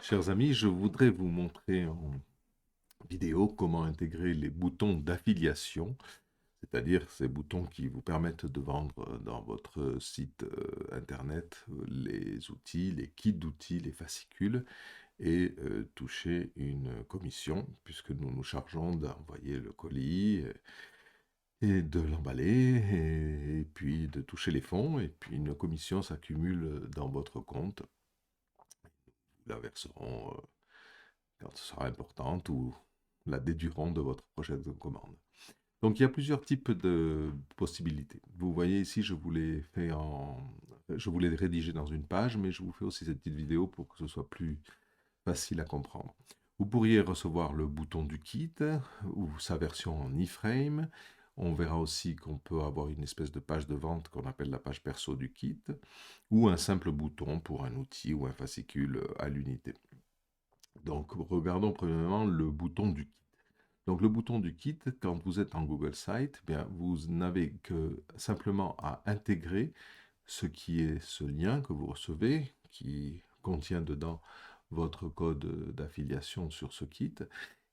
Chers amis, je voudrais vous montrer en vidéo comment intégrer les boutons d'affiliation, c'est-à-dire ces boutons qui vous permettent de vendre dans votre site internet les outils, les kits d'outils, les fascicules et toucher une commission puisque nous nous chargeons d'envoyer le colis et de l'emballer et puis de toucher les fonds et puis une commission s'accumule dans votre compte. Nous la verserons quand ce sera importante ou la déduiront de votre prochaine commande. Donc il y a plusieurs types de possibilités. Vous voyez ici, je vous l'ai rédigé dans une page, mais je vous fais aussi cette petite vidéo pour que ce soit plus facile à comprendre. Vous pourriez recevoir le bouton du kit ou sa version en iframe. On verra aussi qu'on peut avoir une espèce de page de vente qu'on appelle la page perso du kit ou un simple bouton pour un outil ou un fascicule à l'unité. Donc regardons premièrement le bouton du kit. Donc le bouton du kit, quand vous êtes en Google Site, bien, vous n'avez que simplement à intégrer ce qui est ce lien que vous recevez, qui contient dedans votre code d'affiliation sur ce kit.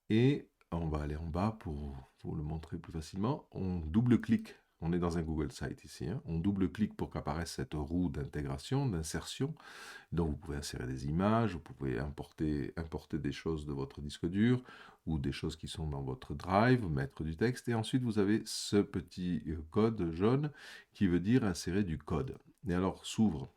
Et on va aller en bas pour vous le montrer plus facilement. On double-clique, on est dans un Google Site ici, hein. On double-clique pour qu'apparaisse cette roue d'intégration, d'insertion. Donc vous pouvez insérer des images, vous pouvez importer des choses de votre disque dur ou des choses qui sont dans votre drive, mettre du texte, et ensuite vous avez ce petit code jaune qui veut dire insérer du code. Et alors s'ouvre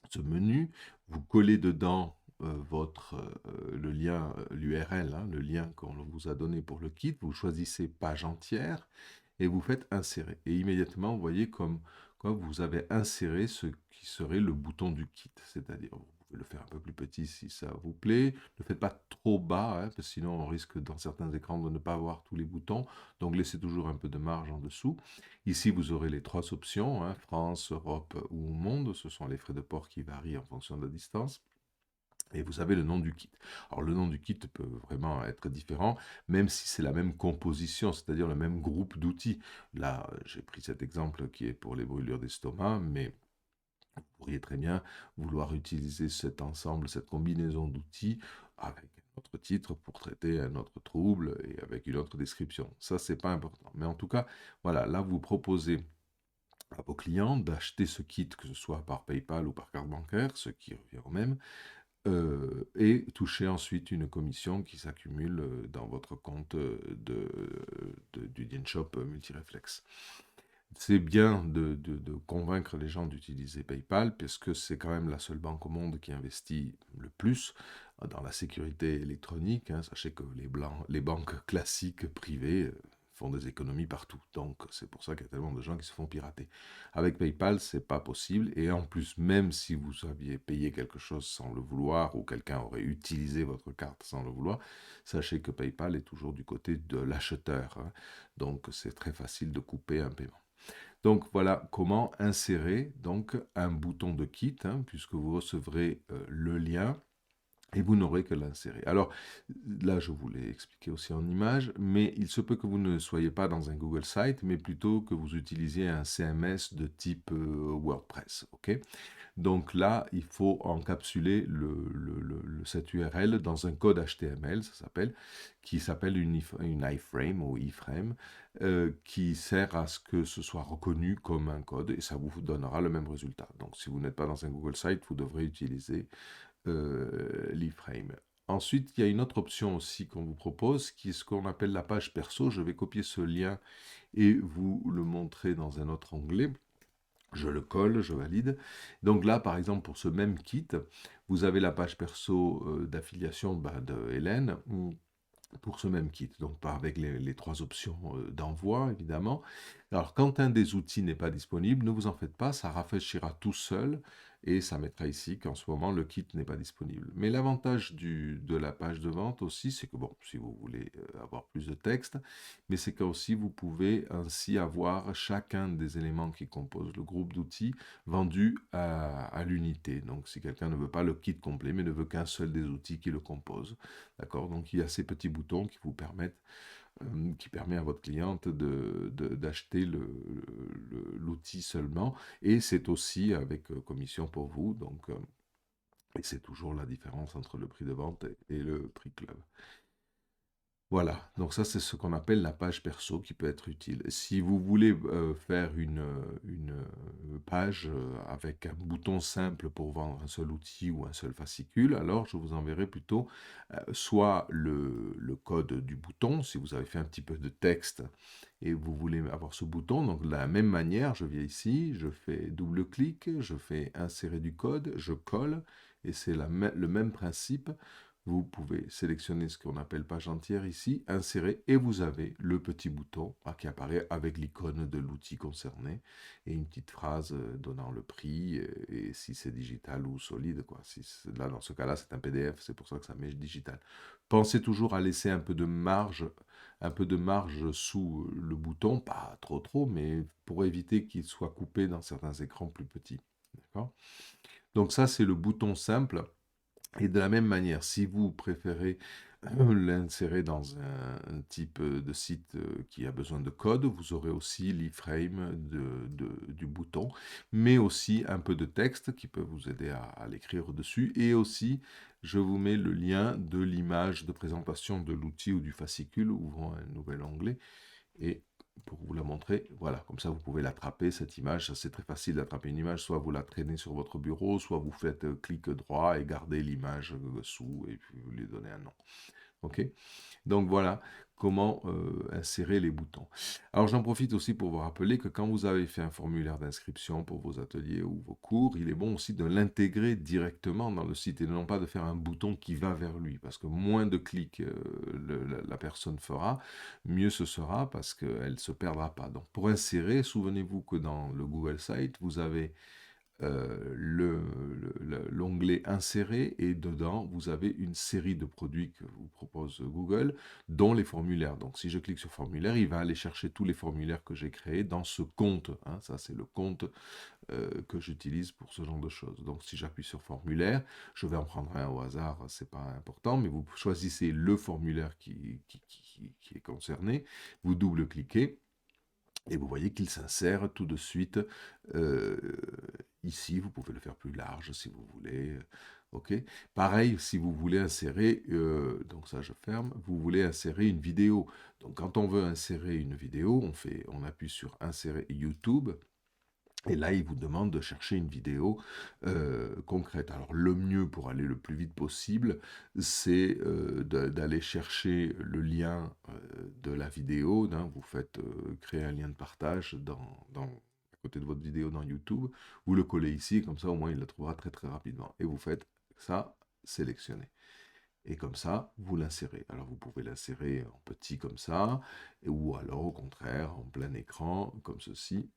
ce menu, vous collez dedans le lien, l'URL, hein, le lien qu'on vous a donné pour le kit, vous choisissez page entière et vous faites insérer. Et immédiatement, vous voyez comme quoi vous avez inséré ce qui serait le bouton du kit. C'est-à-dire, vous pouvez le faire un peu plus petit si ça vous plaît. Ne faites pas trop bas, hein, parce que sinon on risque dans certains écrans de ne pas avoir tous les boutons. Donc laissez toujours un peu de marge en dessous. Ici, vous aurez les trois options, hein, France, Europe ou Monde. Ce sont les frais de port qui varient en fonction de la distance. Et vous avez le nom du kit. Alors le nom du kit peut vraiment être différent, même si c'est la même composition, c'est-à-dire le même groupe d'outils. Là, j'ai pris cet exemple qui est pour les brûlures d'estomac, mais vous pourriez très bien vouloir utiliser cet ensemble, cette combinaison d'outils avec un autre titre pour traiter un autre trouble et avec une autre description. Ça, c'est pas important. Mais en tout cas, voilà, là, vous proposez à vos clients d'acheter ce kit, que ce soit par PayPal ou par carte bancaire, ce qui revient au même, et toucher ensuite une commission qui s'accumule dans votre compte du DinShop Multiréflexe. C'est bien de convaincre les gens d'utiliser PayPal, parce que c'est quand même la seule banque au monde qui investit le plus dans la sécurité électronique, hein. Sachez que les banques classiques privées font des économies partout. Donc c'est pour ça qu'il y a tellement de gens qui se font pirater. Avec PayPal, c'est pas possible. Et en plus, même si vous aviez payé quelque chose sans le vouloir, ou quelqu'un aurait utilisé votre carte sans le vouloir, sachez que PayPal est toujours du côté de l'acheteur, hein. Donc c'est très facile de couper un paiement. Donc voilà comment insérer donc un bouton de kit, hein, puisque vous recevrez le lien et vous n'aurez que l'insérer. Alors là, je vous l'ai expliqué aussi en image, mais il se peut que vous ne soyez pas dans un Google Site, mais plutôt que vous utilisiez un CMS de type WordPress. Ok. Donc là, il faut encapsuler cette URL dans un code HTML, qui s'appelle une iframe ou iframe, qui sert à ce que ce soit reconnu comme un code et ça vous donnera le même résultat. Donc si vous n'êtes pas dans un Google Site, vous devrez utiliser l'iframe. Ensuite, il y a une autre option aussi qu'on vous propose, qui est ce qu'on appelle la page perso. Je vais copier ce lien et vous le montrer dans un autre onglet. Je le colle, je valide. Donc là, par exemple, pour ce même kit, vous avez la page perso d'affiliation de Hélène pour ce même kit. Donc pas avec les trois options d'envoi, évidemment. Alors quand un des outils n'est pas disponible, ne vous en faites pas, ça rafraîchira tout seul et ça mettra ici qu'en ce moment le kit n'est pas disponible. Mais l'avantage de la page de vente aussi, c'est que bon, si vous voulez avoir plus de texte, mais c'est qu'aussi vous pouvez ainsi avoir chacun des éléments qui composent le groupe d'outils vendus à l'unité. Donc si quelqu'un ne veut pas le kit complet, mais ne veut qu'un seul des outils qui le composent, d'accord? Donc il y a ces petits boutons qui vous permettent qui permet à votre cliente d'acheter l'outil seulement. Et c'est aussi avec commission pour vous. Donc, Et c'est toujours la différence entre le prix de vente et le prix club. Voilà, donc ça c'est ce qu'on appelle la page perso qui peut être utile. Si vous voulez faire une page avec un bouton simple pour vendre un seul outil ou un seul fascicule, alors je vous enverrai plutôt soit le code du bouton, si vous avez fait un petit peu de texte et vous voulez avoir ce bouton, donc de la même manière, je viens ici, je fais double-clic, je fais insérer du code, je colle, et c'est le même principe. Vous pouvez sélectionner ce qu'on appelle page entière ici, insérer, et vous avez le petit bouton qui apparaît avec l'icône de l'outil concerné et une petite phrase donnant le prix et si c'est digital ou solide, quoi. Si là, dans ce cas-là, c'est un PDF, c'est pour ça que ça met digital. Pensez toujours à laisser un peu de marge sous le bouton, pas trop, mais pour éviter qu'il soit coupé dans certains écrans plus petits. D'accord ? Donc ça, c'est le bouton simple. Et de la même manière, si vous préférez l'insérer dans un type de site qui a besoin de code, vous aurez aussi l'iframe du bouton, mais aussi un peu de texte qui peut vous aider à l'écrire dessus. Et aussi, je vous mets le lien de l'image de présentation de l'outil ou du fascicule, ouvrant un nouvel onglet. Et pour vous la montrer, voilà, comme ça vous pouvez l'attraper, cette image. C'est très facile d'attraper une image, soit vous la traînez sur votre bureau, soit vous faites clic droit et gardez l'image sous et puis vous lui donnez un nom. Ok? Donc voilà comment insérer les boutons. Alors j'en profite aussi pour vous rappeler que quand vous avez fait un formulaire d'inscription pour vos ateliers ou vos cours, il est bon aussi de l'intégrer directement dans le site et non pas de faire un bouton qui va vers lui, parce que moins de clics la personne fera, mieux ce sera parce qu'elle ne se perdra pas. Donc pour insérer, souvenez-vous que dans le Google Site, vous avez l'onglet insérer et dedans vous avez une série de produits que vous propose Google dont les formulaires. Donc si je clique sur formulaire, il va aller chercher tous les formulaires que j'ai créés dans ce compte, hein. Ça c'est le compte que j'utilise pour ce genre de choses. Donc si j'appuie sur formulaire, je vais en prendre un au hasard, c'est pas important, mais vous choisissez le formulaire qui est concerné, vous double-cliquez et vous voyez qu'il s'insère tout de suite euh, ici. Vous pouvez le faire plus large si vous voulez. Ok. Pareil, si vous voulez insérer, donc ça je ferme, vous voulez insérer une vidéo. Donc quand on veut insérer une vidéo, on appuie sur insérer YouTube. Et là, il vous demande de chercher une vidéo concrète. Alors, le mieux pour aller le plus vite possible, c'est d'aller chercher le lien de la vidéo, hein. Vous faites créer un lien de partage à côté de votre vidéo dans YouTube. Vous le collez ici, comme ça, au moins, il la trouvera très rapidement. Et vous faites ça, sélectionner. Et comme ça, vous l'insérez. Alors, vous pouvez l'insérer en petit comme ça, ou alors, au contraire, en plein écran, comme ceci,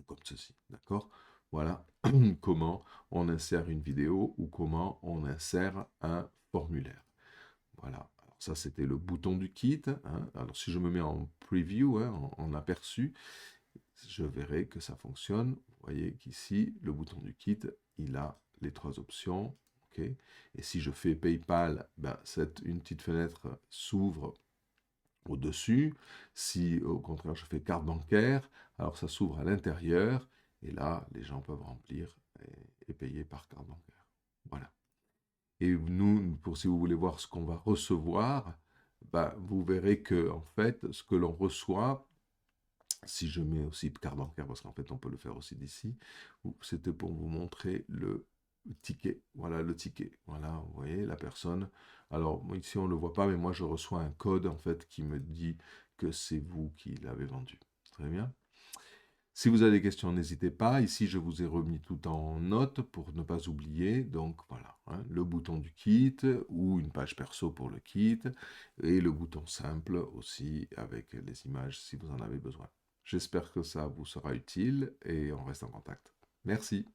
comme ceci, d'accord? Voilà comment on insère une vidéo ou comment on insère un formulaire. Voilà, alors ça c'était le bouton du kit, hein. Alors si je me mets en preview, hein, en aperçu, je verrai que ça fonctionne. Vous voyez qu'ici, le bouton du kit, il a les trois options. Ok. Et si je fais PayPal, ben, une petite fenêtre s'ouvre au-dessus. Si au contraire je fais carte bancaire, alors ça s'ouvre à l'intérieur et là les gens peuvent remplir et payer par carte bancaire. Voilà. Et nous, pour si vous voulez voir ce qu'on va recevoir, bah, vous verrez que en fait ce que l'on reçoit, si je mets aussi carte bancaire, parce qu'en fait on peut le faire aussi d'ici, c'était pour vous montrer le ticket. Voilà le ticket. Voilà, vous voyez la personne. Alors ici on ne le voit pas, mais moi je reçois un code en fait qui me dit que c'est vous qui l'avez vendu. Très bien. Si vous avez des questions, n'hésitez pas. Ici, je vous ai remis tout en note pour ne pas oublier. Donc voilà, hein, le bouton du kit ou une page perso pour le kit et le bouton simple aussi avec les images si vous en avez besoin. J'espère que ça vous sera utile et on reste en contact. Merci.